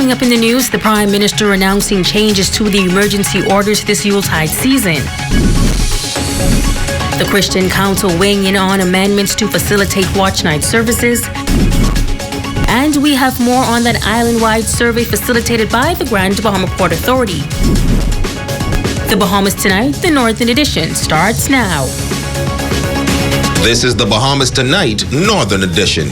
Coming up in the news, the Prime Minister announcing changes to the emergency orders this Yuletide season. The Christian Council weighing in on amendments to facilitate watch night services. And we have more on that island-wide survey facilitated by the Grand Bahama Port Authority. The Bahamas Tonight, the Northern Edition, starts now. This is the Bahamas Tonight, Northern Edition.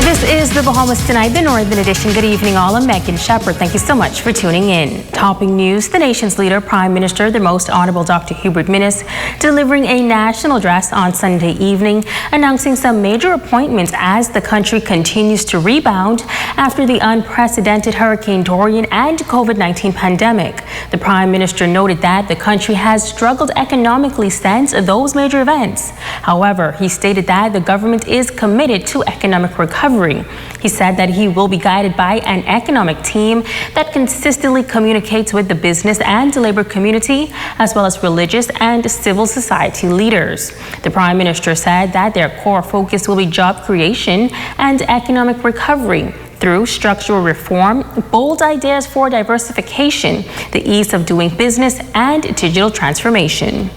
This is the Bahamas Tonight, the Northern Edition. Good evening, all. I'm Megan Shepard. Thank you so much for tuning in. Topping news, the nation's leader, Prime Minister, the Most Honorable Dr. Hubert Minnis, delivering a national address on Sunday evening, announcing some major appointments as the country continues to rebound after the unprecedented Hurricane Dorian and COVID-19 pandemic. The Prime Minister noted that the country has struggled economically since those major events. However, he stated that the government is committed to economic recovery. He said that he will be guided by an economic team that consistently communicates with the business and labor community, as well as religious and civil society leaders. The Prime Minister said that their core focus will be job creation and economic recovery through structural reform, bold ideas for diversification, the ease of doing business, and digital transformation.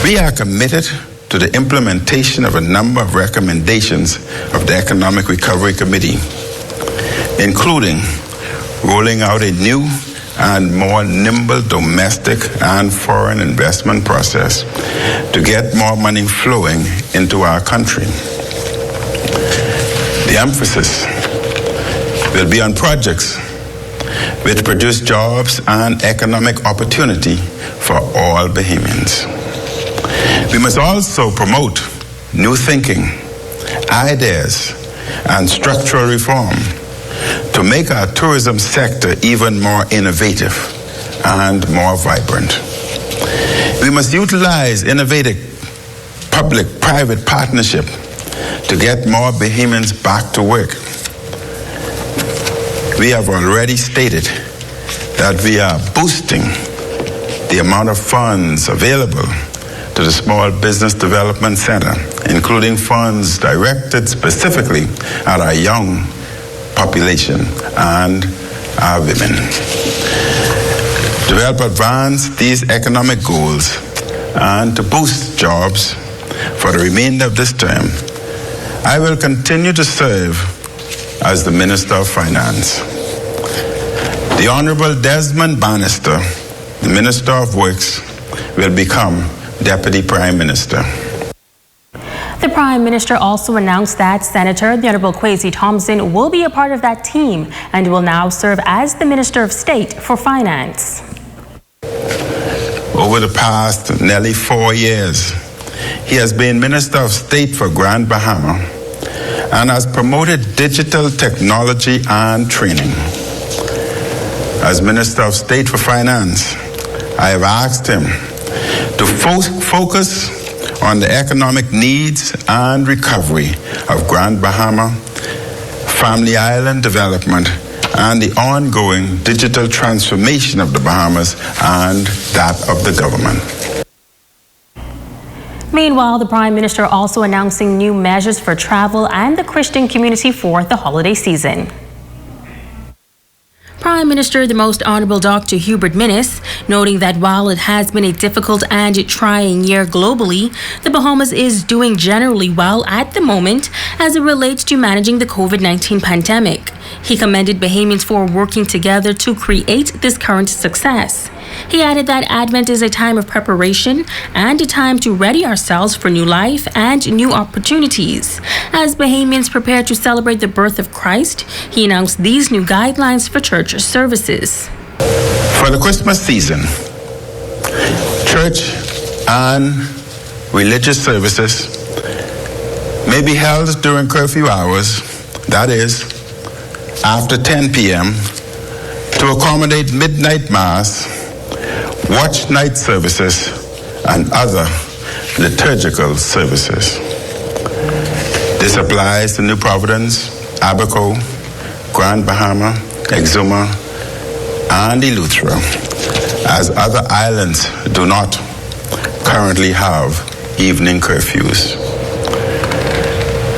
We are committed to the implementation of a number of recommendations of the Economic Recovery Committee, including rolling out a new and more nimble domestic and foreign investment process to get more money flowing into our country. The emphasis will be on projects which produce jobs and economic opportunity for all Bahamians. We must also promote new thinking, ideas, and structural reform to make our tourism sector even more innovative and more vibrant. We must utilize innovative public-private partnership to get more Bahamians back to work. We have already stated that we are boosting the amount of funds available to the Small Business Development Center, including funds directed specifically at our young population and our women. To help advance these economic goals and to boost jobs for the remainder of this term, I will continue to serve as the Minister of Finance. The Honorable Desmond Bannister, the Minister of Works, will become Deputy Prime Minister. The Prime Minister also announced that Senator the Honorable Kwesi Thompson will be a part of that team and will now serve as the Minister of State for Finance. Over the past nearly 4 years, he has been Minister of State for Grand Bahama and has promoted digital technology and training. As Minister of State for Finance, I have asked him to focus on the economic needs and recovery of Grand Bahama, Family Island development, and the ongoing digital transformation of the Bahamas and that of the government. Meanwhile, the Prime Minister also announcing new measures for travel and the Christian community for the holiday season. Prime Minister, the Most Honorable Dr. Hubert Minnis, noting that while it has been a difficult and trying year globally, the Bahamas is doing generally well at the moment as it relates to managing the COVID-19 pandemic. He commended Bahamians for working together to create this current success. He added that Advent is a time of preparation and a time to ready ourselves for new life and new opportunities. As Bahamians prepare to celebrate the birth of Christ, he announced these new guidelines for church services. For the Christmas season, church and religious services may be held during curfew hours, that is, after 10 p.m., to accommodate midnight mass, watch night services, and other liturgical services. This applies to New Providence, Abaco, Grand Bahama, Exuma, and Eleuthera, as other islands do not currently have evening curfews.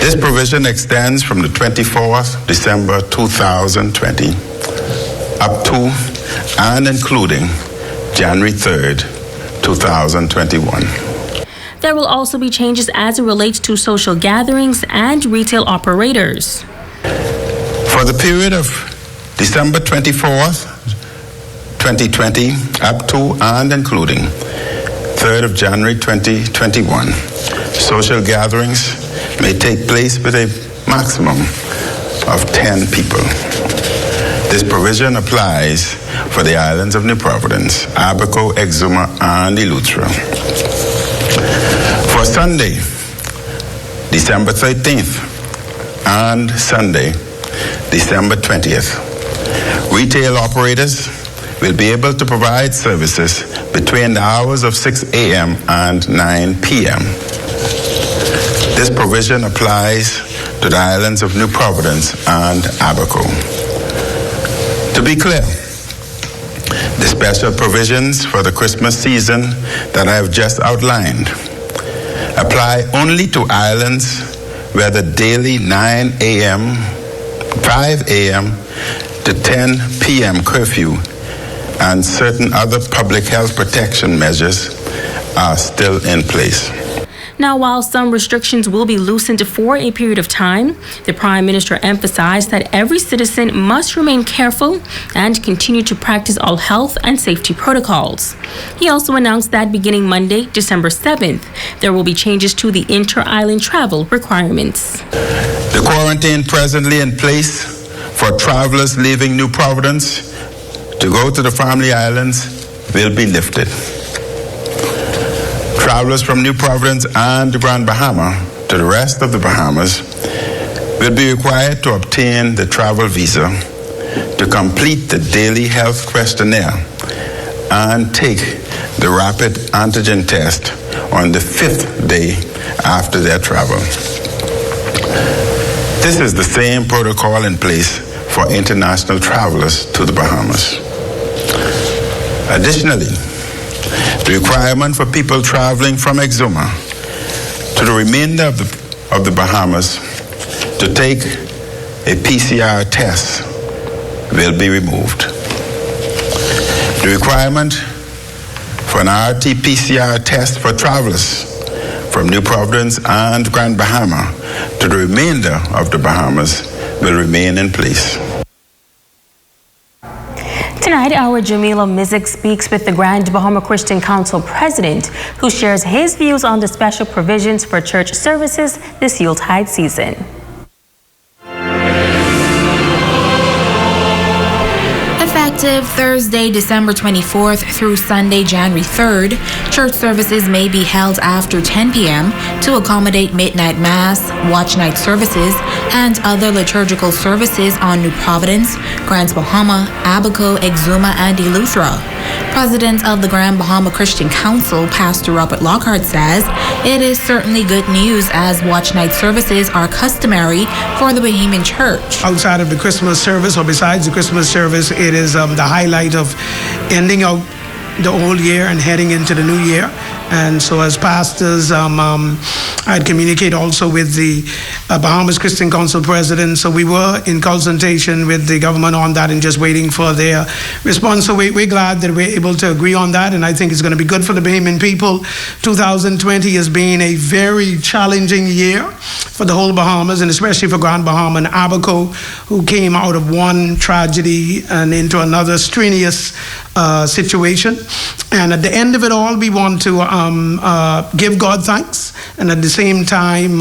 This provision extends from the 24th December 2020 up to and including January 3rd, 2021. There will also be changes as it relates to social gatherings and retail operators. For the period of December 24th, 2020 up to and including 3rd of January 2021, social gatherings may take place with a maximum of 10 people. This provision applies for the islands of New Providence, Abaco, Exuma, and Eleuthera. For Sunday, December 13th, and Sunday, December 20th, retail operators will be able to provide services between the hours of 6 a.m. and 9 p.m. This provision applies to the islands of New Providence and Abaco. To be clear, the special provisions for the Christmas season that I have just outlined apply only to islands where the daily 9 a.m., 5 a.m. to 10 p.m. curfew and certain other public health protection measures are still in place. Now, while some restrictions will be loosened for a period of time, the Prime Minister emphasized that every citizen must remain careful and continue to practice all health and safety protocols. He also announced that beginning Monday, December 7th, there will be changes to the inter-island travel requirements. The quarantine presently in place for travelers leaving New Providence to go to the Family Islands will be lifted. Travelers from New Providence and the Grand Bahama to the rest of the Bahamas will be required to obtain the travel visa, to complete the daily health questionnaire, and take the rapid antigen test on the 5th day after their travel. This is the same protocol in place for international travelers to the Bahamas. Additionally, the requirement for people traveling from Exuma to the remainder of the Bahamas to take a PCR test will be removed. The requirement for an RT-PCR test for travelers from New Providence and Grand Bahama to the remainder of the Bahamas will remain in place. Tonight, our Jamila Mizik speaks with the Grand Bahama Christian Council president, who shares his views on the special provisions for church services this Yuletide season. Effective Thursday, December 24th through Sunday, January 3rd, church services may be held after 10 p.m. to accommodate midnight mass, watch night services, and other liturgical services on New Providence, Grand Bahama, Abaco, Exuma, and Eleuthera. President of the Grand Bahama Christian Council, Pastor Robert Lockhart, says it is certainly good news as watch night services are customary for the Bahamian church. Outside of the Christmas service, or besides the Christmas service, it is the highlight of ending out the old year and heading into the new year. And so as pastors, I'd communicate also with the Bahamas Christian Council president. So we were in consultation with the government on that and just waiting for their response. So we're glad that we're able to agree on that. And I think it's going to be good for the Bahamian people. 2020 has been a very challenging year for the whole Bahamas, and especially for Grand Bahama and Abaco, who came out of one tragedy and into another strenuous situation. And at the end of it all, we want to give God thanks, and at the same time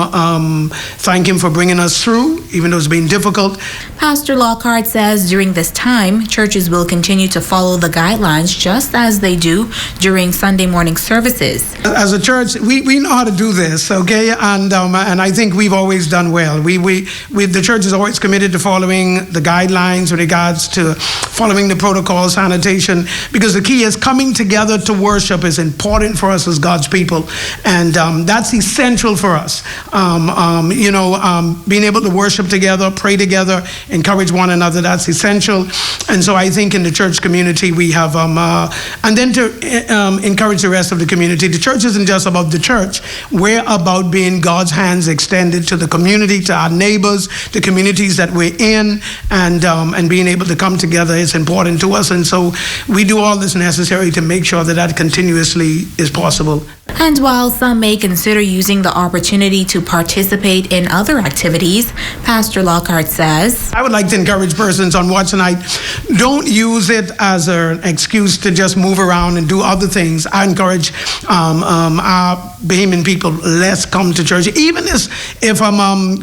thank Him for bringing us through, even though it's been difficult. Pastor Lockhart says during this time, churches will continue to follow the guidelines just as they do during Sunday morning services. As a church, we know how to do this, okay? And I think we've always done well. The church is always committed to following the guidelines with regards to following the protocol, sanitation. because the key is coming together to worship is important for us as God's people, and that's essential for us. Being able to worship together, pray together, encourage one another, that's essential. And so I think in the church community we have, and then to encourage the rest of the community. The church isn't just about the church. We're about being God's hands extended to the community, to our neighbors, the communities that we're in, and being able to come together is important to us. And so we do all that's necessary to make sure that that continuously is possible. And while some may consider using the opportunity to participate in other activities, Pastor Lockhart says, I would like to encourage persons on Watch Night, don't use it as an excuse to just move around and do other things. I encourage our Bahamian people, let's come to church. Even if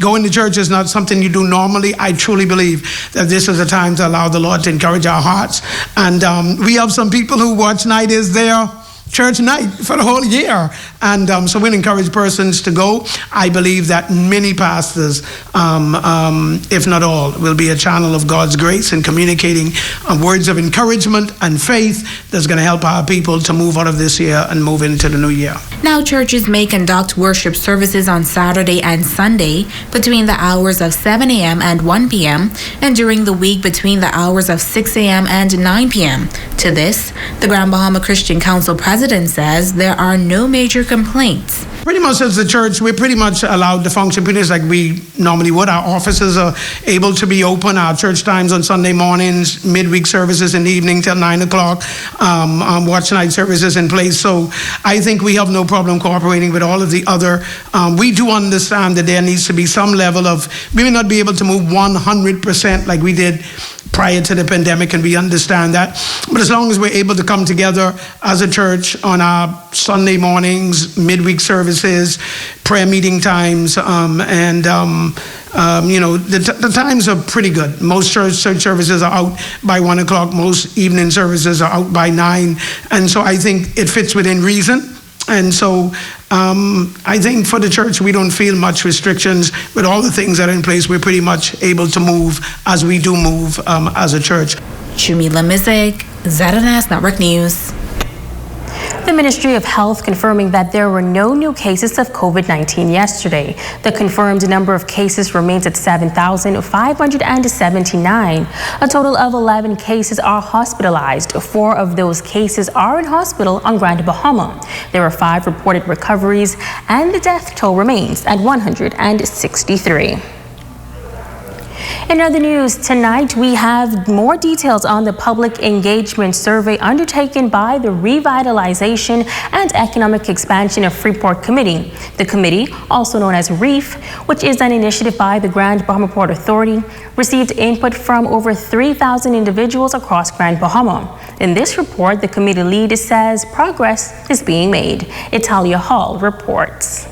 going to church is not something you do normally, I truly believe that this is a time to allow the Lord to encourage our hearts. And we have some people who Watch Night is their church night for the whole year, and so we'll encourage persons to go. I believe that many pastors, if not all, will be a channel of God's grace in communicating words of encouragement and faith that's going to help our people to move out of this year and move into the new year. Now, churches may conduct worship services on Saturday and Sunday between the hours of 7 a.m. and 1 p.m. and during the week between the hours of 6 a.m. and 9 p.m. To this, the Grand Bahama Christian Council president says there are no major complaints. Pretty much as the church, we're pretty much allowed to function pretty much like we normally would. Our offices are able to be open. Our church times on Sunday mornings, midweek services in the evening till 9 o'clock, Watch Night services in place. So I think we have no problem cooperating with all of the other. We do understand that there needs to be some level of, we may not be able to move 100% like we did prior to the pandemic, and we understand that. But as long as we're able to come together as a church on our Sunday mornings, midweek services, prayer meeting times, the times are pretty good. Most church services are out by 1 o'clock. Most evening services are out by 9. And so I think it fits within reason. And so I think for the church, we don't feel much restrictions. With all the things that are in place, we're pretty much able to move as we do move as a church. Shumila Mizik, ZNS Network News. The Ministry of Health confirming that there were no new cases of COVID-19 yesterday. The confirmed number of cases remains at 7,579. A total of 11 cases are hospitalized. 4 of those cases are in hospital on Grand Bahama. There are 5 reported recoveries, and the death toll remains at 163. In other news, tonight we have more details on the public engagement survey undertaken by the Revitalization and Economic Expansion of Freeport Committee. The committee, also known as REEF, which is an initiative by the Grand Bahama Port Authority, received input from over 3,000 individuals across Grand Bahama. In this report, the committee lead says progress is being made. Italia Hall reports.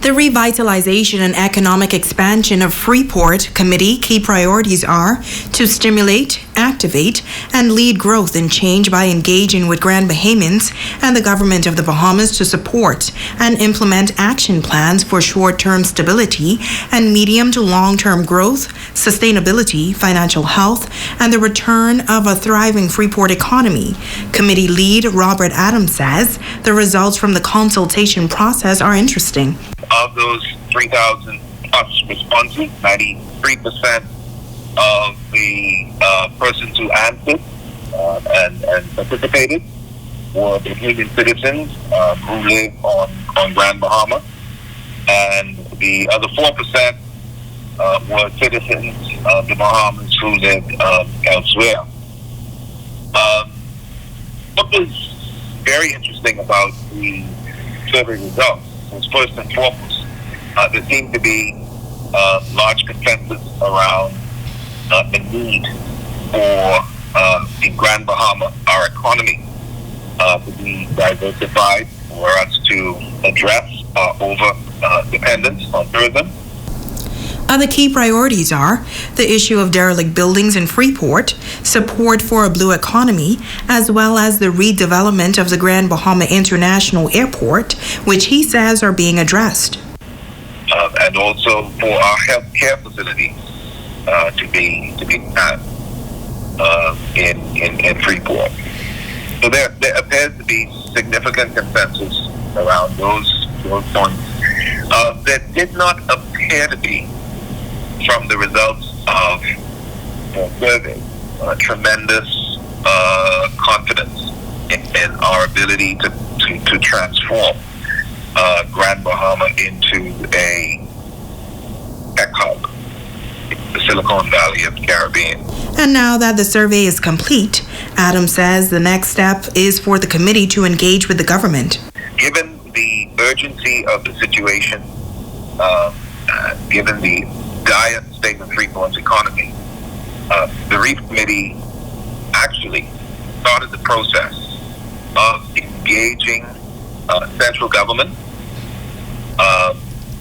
The Revitalization and Economic Expansion of Freeport Committee key priorities are to stimulate, activate, and lead growth and change by engaging with Grand Bahamans and the government of the Bahamas to support and implement action plans for short-term stability and medium to long-term growth, sustainability, financial health, and the return of a thriving Freeport economy. Committee lead Robert Adams says the results from the consultation process are interesting. Of those 3,000 plus responses, 93% of the persons who answered and participated were Bahamian citizens who live on Grand Bahama, and the other 4% were citizens of the Bahamas who lived elsewhere. What was very interesting about the survey results was, first and foremost, there seemed to be large consensus around the need for the Grand Bahama, our economy, to be diversified, for us to address our over-dependence on tourism. Other key priorities are the issue of derelict buildings in Freeport, support for a blue economy, as well as the redevelopment of the Grand Bahama International Airport, which he says are being addressed. And also for our health care facilities to be planned. in Freeport. So there appears to be significant consensus around those points. There did not appear to be, from the results of the survey, tremendous confidence in our ability to transform Grand Bahama into a tech hub, the Silicon Valley of the Caribbean. And now that the survey is complete, Adam says the next step is for the committee to engage with the government. Given the urgency of the situation, given the dire state of Freeport's economy, the Reef Committee actually started the process of engaging central government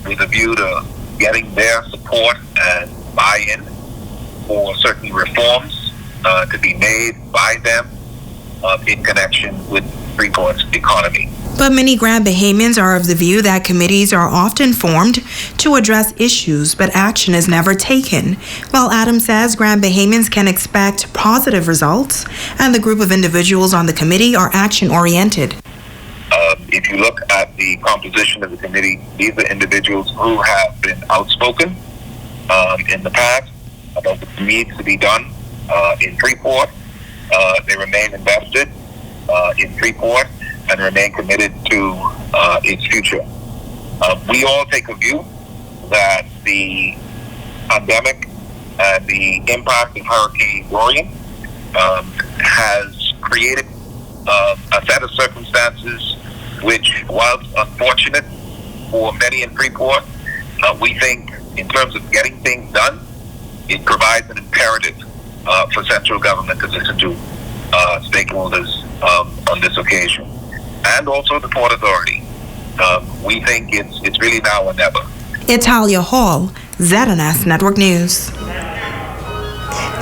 with a view to getting their support and buy-in for certain reforms to be made by them in connection with Freeport's economy. But many Grand Bahamians are of the view that committees are often formed to address issues, but action is never taken. While Adam says Grand Bahamians can expect positive results, and the group of individuals on the committee are action-oriented. If you look at the composition of the committee, these are individuals who have been outspoken in the past about what needs to be done in Freeport. They remain invested in Freeport and remain committed to its future. We all take a view that the pandemic and the impact of Hurricane Dorian has created a set of circumstances which, whilst unfortunate for many in Freeport, we think in terms of getting things done, it provides an imperative for central government to listen to stakeholders on this occasion, and also the Port Authority. We think it's really now or never. Italia Hall, ZNS Network News.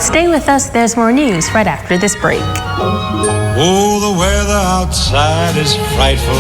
Stay with us. There's more news right after this break. Oh, the weather outside is frightful.